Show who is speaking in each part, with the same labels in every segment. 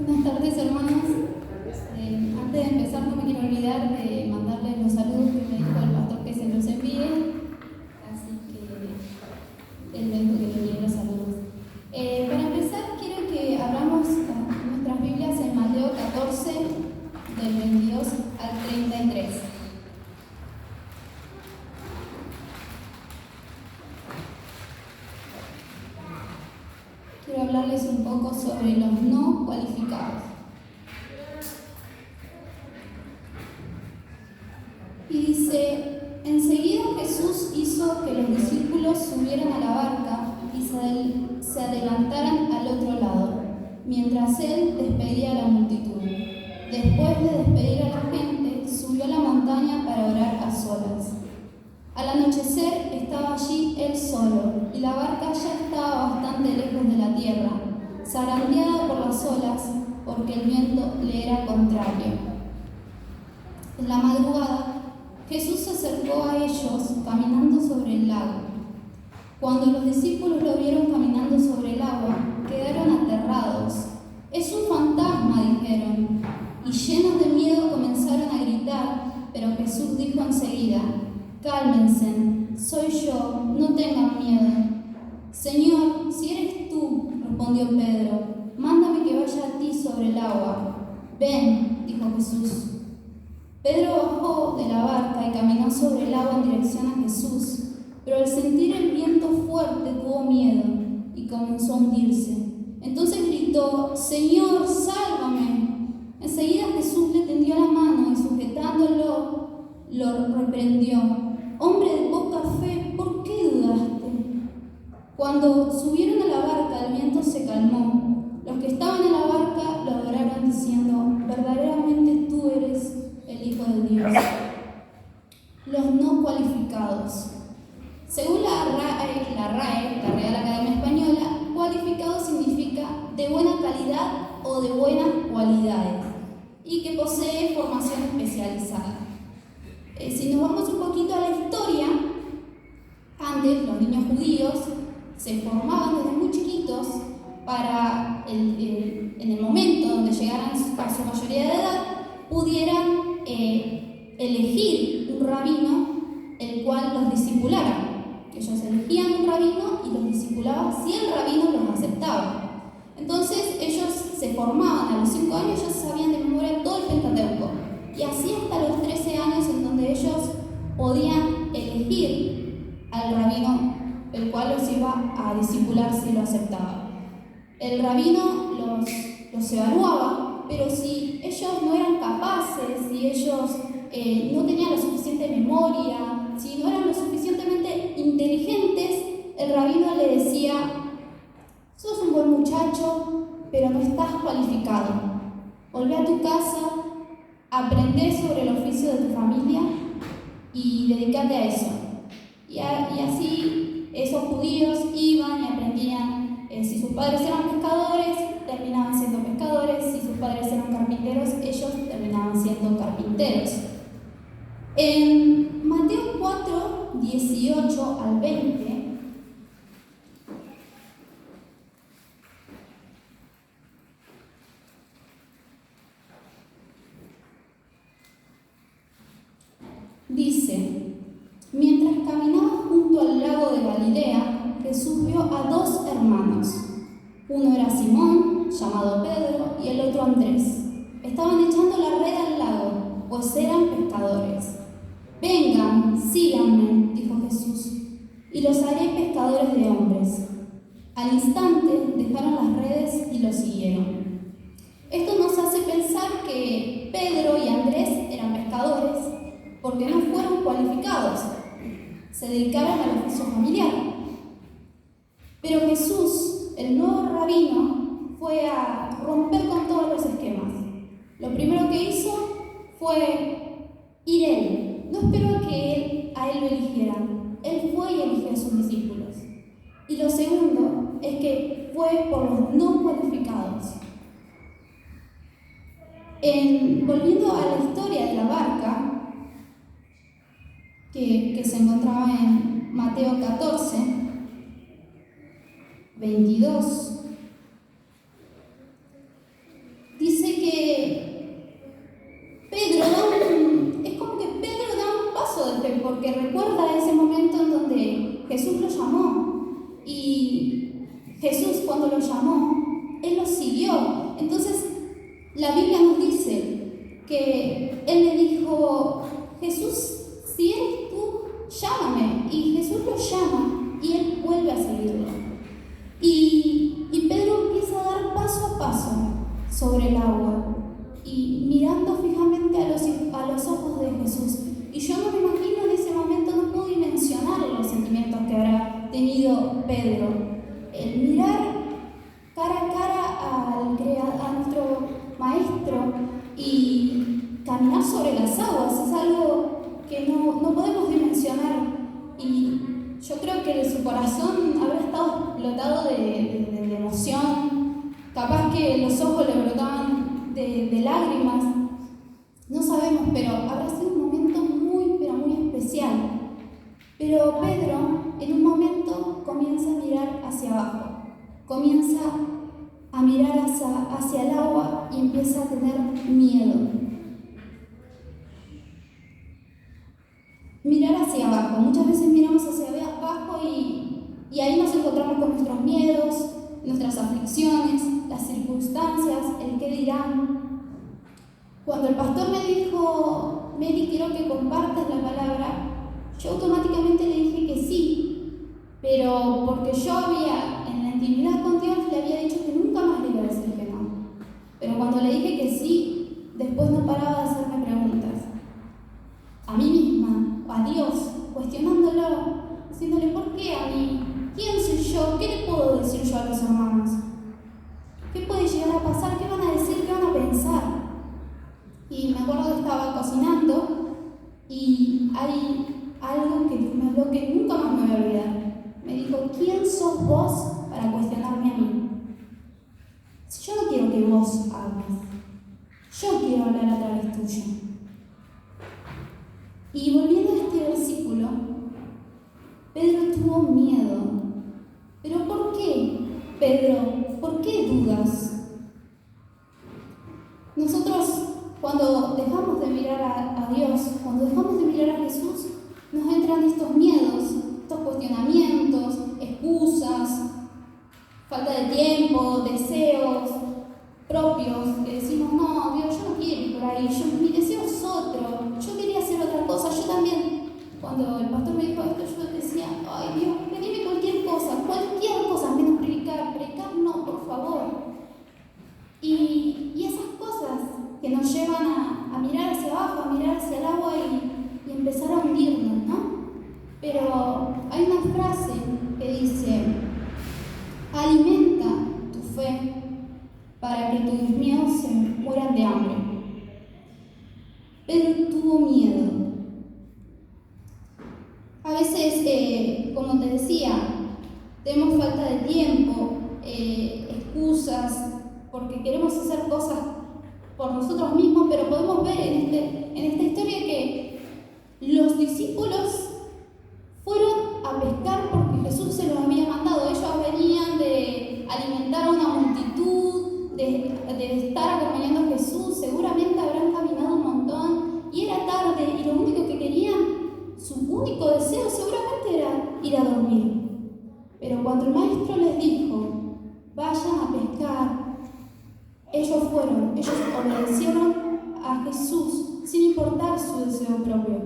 Speaker 1: Buenas tardes, hermanos. Antes de empezar, no me quiero olvidar de mandarles los saludos que me dijo el pastor que se los envíe. Así que él me dijo que le envíe los saludos. Para empezar, quiero que abramos nuestras Biblias en Mateo 14, del 22 al 33. Quiero hablarles un poco sobre los no cualificados. Y dice: enseguida Jesús hizo que los discípulos subieran a la barca y se adelantaran al otro lado, mientras él despedía a la multitud. Después de despedir a la gente, subió a la montaña para orar a solas. Al anochecer estaba allí él solo, y la barca ya estaba bastante lejos de la tierra, zarandeada por las olas, porque el viento le era contrario. En la madrugada, Jesús se acercó a ellos caminando sobre el lago. Cuando los discípulos lo vieron caminando sobre el agua, quedaron aterrados. «Es un fantasma», dijeron, y llenos de miedo comenzaron a gritar, pero Jesús dijo enseguida: «Cálmense, soy yo, no tengan miedo». «Señor, si eres tú», respondió Pedro, «mándame que vaya a ti sobre el agua». «Ven», dijo Jesús. Pedro bajó de la barca y caminó sobre el agua en dirección a Jesús, pero al sentir el viento fuerte tuvo miedo y comenzó a hundirse. Entonces gritó: «Señor, sálvame». Enseguida Jesús le tendió la mano y sujetándolo, lo reprendió: «Hombre de poca fe, ¿por qué dudaste?». Cuando subieron a la barca, el viento se calmó. Los que estaban en la barca lo adoraron diciendo: «Verdaderamente tú eres el Hijo de Dios». Los no cualificados. Según la RAE, la Real Academia Española, cualificado significa de buena calidad o de buenas cualidades y que posee formación especializada. Si nos vamos un poquito a la historia, antes los niños judíos se formaban desde muy chiquitos para, en el momento donde llegaran a su mayoría de edad, pudieran elegir un rabino el cual los discipulara. Ellos elegían un rabino y los discipulaban si el rabino los aceptaba. Entonces ellos se formaban a los 5 años, ya sabían de memoria todo el Pentateuco. Y así hasta los 13 años, en donde ellos podían elegir al rabino el cual los iba a discipular si lo aceptaba. El rabino los evaluaba, pero si ellos no eran capaces, si ellos no tenían la suficiente memoria, si no eran lo suficientemente inteligentes, el rabino le decía: «Sos un buen muchacho, pero no estás cualificado. Volvé a tu casa, aprende sobre el oficio de tu familia y dedícate a eso». Y así esos judíos iban y aprendían. Si sus padres eran pescadores, terminaban siendo pescadores. Si sus padres eran carpinteros, ellos terminaban siendo carpinteros. En Mateo 4, 18 al 20, dice: mientras caminaba junto al lago de Galilea, Jesús vio a 2 hermanos. Uno era Simón, llamado Pedro, y el otro Andrés. Estaban echando la red al lago, pues eran pescadores. «Vengan, síganme», dijo Jesús, «y los haré pescadores de hombres». Al instante dejaron las redes y lo siguieron. Esto nos hace pensar que Pedro y Andrés eran pescadores porque no fueron cualificados, se dedicaron al oficio familiar. Pero Jesús, el nuevo rabino, fue a romper con todos los esquemas. Lo primero que hizo fue ir él. No esperó a él lo eligieran. Él fue y eligió a sus discípulos. Y lo segundo es que fue por los no cualificados. Volviendo a la historia de la barca, que se encontraba en Mateo 14, 22, la Biblia nos dice que él le dijo: Jesús, si eres tú, llámame. Y Jesús lo llama y él vuelve a seguirlo. Y Pedro empieza a dar paso a paso sobre el agua y mirando fijamente a los ojos de Jesús. Y yo no me imagino en ese momento, no puedo dimensionar los sentimientos que habrá tenido Pedro. El mirar cara a cara a nuestro Maestro y caminar sobre las aguas es algo que no podemos dimensionar. Y yo creo que su corazón habrá estado explotado de emoción, capaz que los ojos le brotaban de lágrimas, no sabemos, pero habrá sido un momento muy, pero muy especial. Pero Pedro en un momento comienza a mirar hacia abajo, comienza a mirar hacia el agua y empieza a tener miedo. Mirar hacia abajo. Muchas veces miramos hacia abajo y ahí nos encontramos con nuestros miedos, nuestras aflicciones, las circunstancias, el qué dirán. Cuando el pastor me dijo: Mary, quiero que compartas la palabra, yo automáticamente le dije que sí, pero porque yo había, en la intimidad con Dios, le había dicho que nunca más le iba a decir que no. Pero cuando le dije que sí, después no paraba de hacerme preguntas. A mí misma, a Dios, cuestionándolo, diciéndole: ¿por qué a mí? ¿Quién soy yo? ¿Qué le puedo decir yo a los hermanos? ¿Qué puede llegar a pasar? ¿Qué van a decir? ¿Qué van a pensar? Y me acuerdo que estaba cocinando y hay algo que me habló que nunca más me voy a olvidar. Me dijo: ¿quién sos vos para cuestionarme a mí? Yo no quiero que vos hables, yo quiero hablar a través tuyo. Y volviendo a este versículo, Pedro tuvo miedo. ¿Pero por qué, Pedro? ¿Por qué dudas? Nosotros, cuando dejamos de mirar a Dios, cuando dejamos de mirar a Jesús, nos entran estos miedos, estos cuestionamientos, excusas, falta de tiempo, deseos propios, que decimos: no, Dios, yo no quiero ir por ahí, mi deseo es otro, yo quería hacer otra cosa. Yo también, cuando el pastor me dijo esto, yo decía: ay Dios, pedime cualquier cosa, menos predicar no, por favor. Y esas cosas que nos llevan a mirar hacia abajo, a mirar hacia el agua y empezar a hundirnos, ¿no? Pero hay una frase que dice: alimenta tu fe para que tus miedos se mueran de hambre. Pedro tuvo miedo. A veces, como te decía, tenemos falta de tiempo, excusas, porque queremos hacer cosas por nosotros mismos, pero podemos ver en esta historia que los discípulos fueron a pescar porque Jesús se los había mandado. Ellos venían de alimentar a una multitud, de estar acompañando a Jesús. Seguramente habrán caminado un montón y era tarde y lo único que querían, su único deseo seguramente era ir a dormir. Pero cuando el maestro les dijo: vayan a pescar, ellos obedecieron a Jesús sin importar su deseo propio.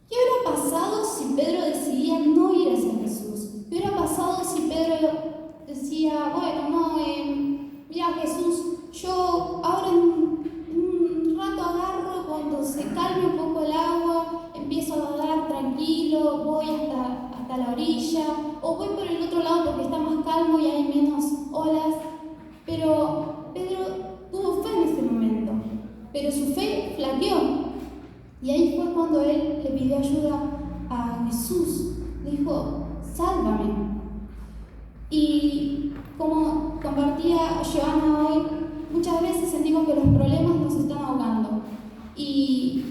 Speaker 1: ¿Qué hubiera pasado si Pedro decidía no ir hacia Jesús? ¿Qué hubiera pasado si Pedro decía: bueno, no, mira Jesús, yo ahora en un rato agarro, cuando se calme un poco el agua, empiezo a nadar tranquilo, voy hasta la orilla, o voy por el otro lado porque está más calmo y hay menos olas? Pero Pedro tuvo fe en ese momento, pero su fe flaqueó. Y ahí fue cuando él le pidió ayuda a Jesús. Le dijo: sálvame. Y como compartía Joana hoy, muchas veces sentimos que los problemas nos están ahogando. Y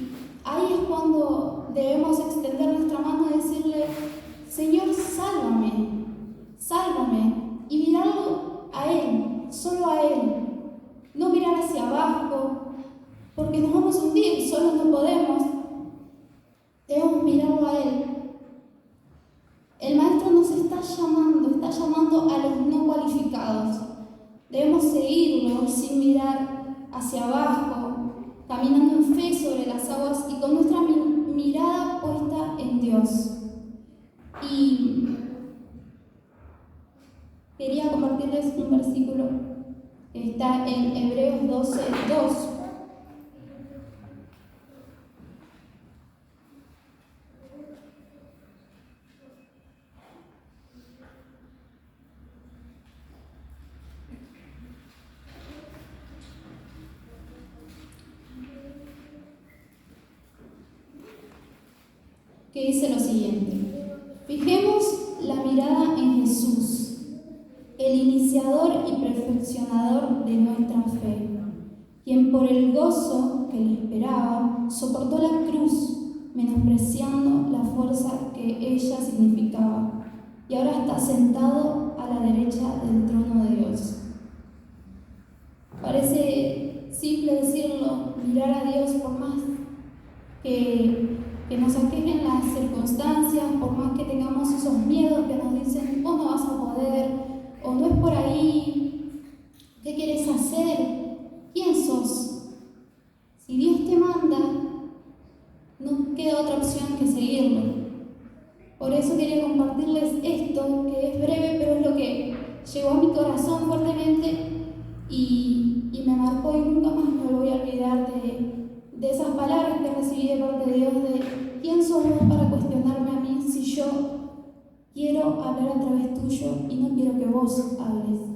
Speaker 1: ahí es cuando debemos extender nuestra mano y decirle: Señor, sálvame, sálvame. Y mirarlo a Él, solo a Él. No mirar hacia abajo, porque nos vamos a hundir, solos no podemos. Debemos mirarlo a Él. El Maestro nos está llamando a los no cualificados. Debemos seguirlo sin mirar hacia abajo, caminando en fe sobre las aguas y con nuestra mirada puesta en Dios. Y quería compartirles un versículo que está en Hebreos 12:2. Que dice lo siguiente: fijemos la mirada en Jesús, el iniciador y perfeccionador de nuestra fe, quien por el gozo que le esperaba soportó la cruz, menospreciando la fuerza que ella significaba, y ahora está sentado a la derecha del trono de Dios. Parece simple decirlo, mirar a Dios por más que nos aquejen las circunstancias, por más que tengamos esos miedos que nos dicen, vos no vas a poder, o no es por ahí, ¿qué quieres hacer? ¿Quién sos? Si Dios te manda, no queda otra opción que seguirlo. Por eso quería compartirles esto, que es breve, pero es lo que llegó a mi corazón fuertemente y me marcó, y nunca más me voy a olvidar de esas palabras que recibí de parte de Dios, de quién sos vos para cuestionarme a mí si yo quiero hablar a través tuyo y no quiero que vos hables.